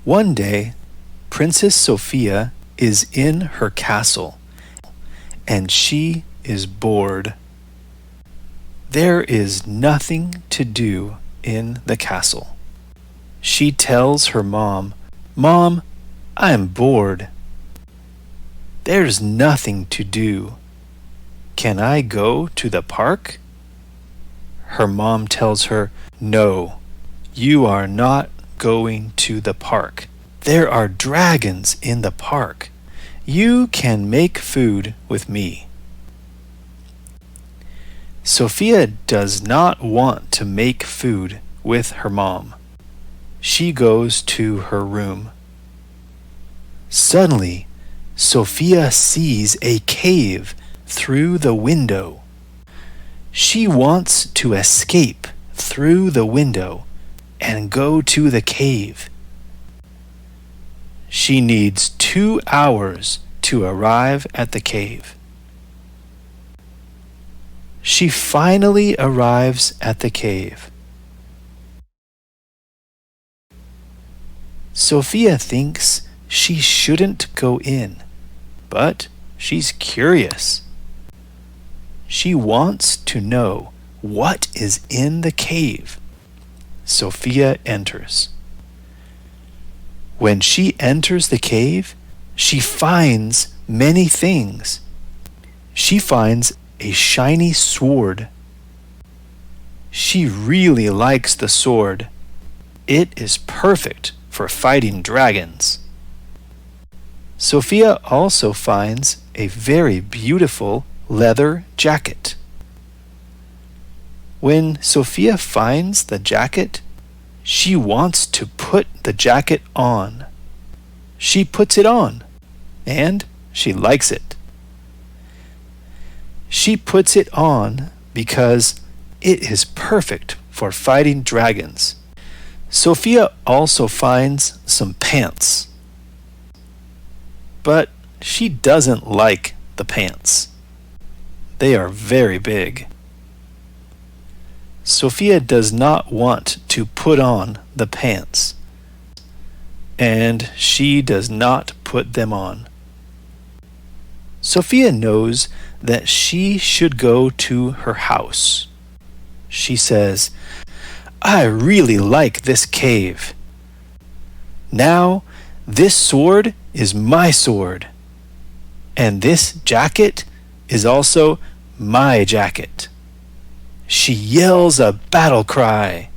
One day, Princess Sophia is in her castle, and she is bored. There is nothing to do in the castle. She tells her mom, "Mom, I'm bored. There's nothing to do. Can I go to the park?" Her mom tells her, "No, you are not going to the park. There are dragons in the park. You can make food with me." Sophia does not want to make food with her mom. She goes to her room. Suddenly, Sophia sees a cave through the window. She wants to escape through the window and go to the cave. She needs 2 hours to arrive at the cave. She finally arrives at the cave. Sophia thinks she shouldn't go in, but she's curious. She wants to know what is in the cave. Sophia enters. When she enters the cave, she finds many things. She finds a shiny sword. She really likes the sword. It is perfect for fighting dragons. Sophia also finds a very beautiful leather jacket. When Sophia finds the jacket, she wants to put the jacket on. She puts it on, and she likes it. She puts it on because it is perfect for fighting dragons. Sophia also finds some pants, but she doesn't like the pants. They are very big. Sophia does not want to put on the pants, and she does not put them on. Sophia knows that she should go to her house. She says, "I really like this cave. Now, this sword is my sword, and this jacket is also my jacket." She yells a battle cry.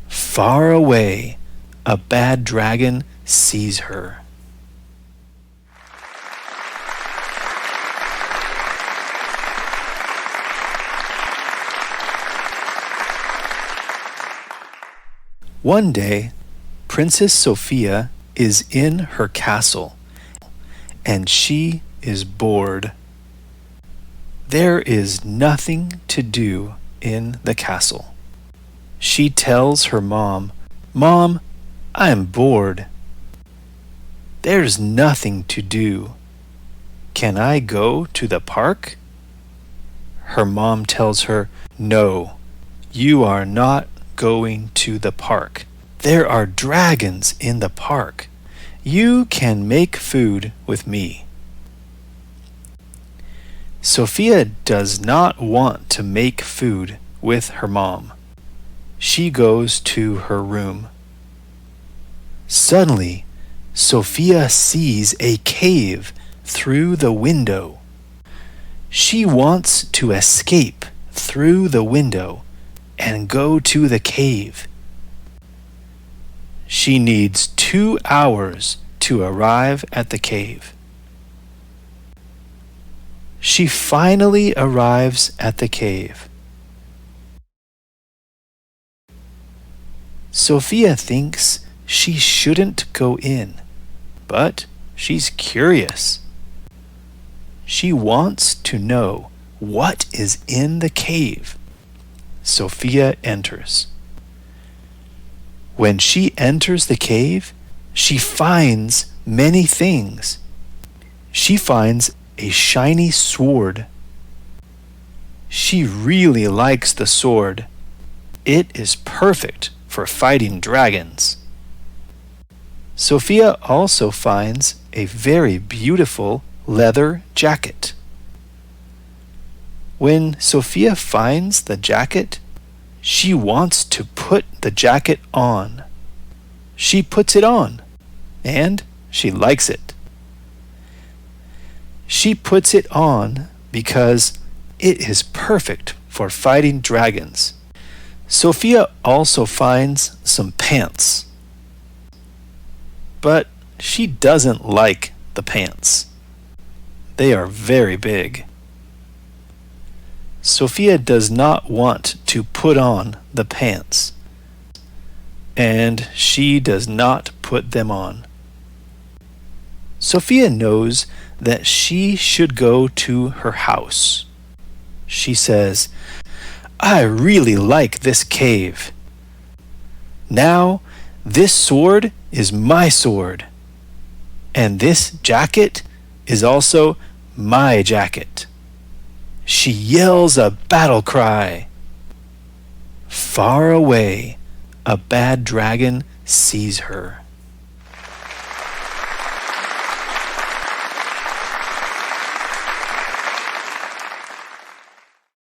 Far away, a bad dragon sees her. One day, Princess Sophia is in her castle, and she is bored. There is nothing to do in the castle. She tells her mom, "Mom, I'm bored. There's nothing to do. Can I go to the park?" Her mom tells her, "No, you are not going to the park. There are dragons in the park. You can make food with me." Sophia does not want to make food with her mom. She goes to her room. Suddenly, Sophia sees a cave through the window. She wants to escape through the window and go to the cave. She needs 2 hours to arrive at the cave. She finally arrives at the cave. Sophia thinks she shouldn't go in, but she's curious. She wants to know what is in the cave. Sophia enters. When she enters the cave, she finds many things. She finds a shiny sword. She really likes the sword. It is perfect for fighting dragons. Sophia also finds a very beautiful leather jacket. When Sophia finds the jacket, she wants to put the jacket on. She puts it on, and she likes it. She puts it on because it is perfect for fighting dragons. Sophia also finds some pants, but she doesn't like the pants. They are very big. Sophia does not want to put on the pants, and she does not put them on. Sophia knows that she should go to her house. She says, "I really like this cave. Now, this sword is my sword, and this jacket is also my jacket." She yells a battle cry. Far away, a bad dragon sees her.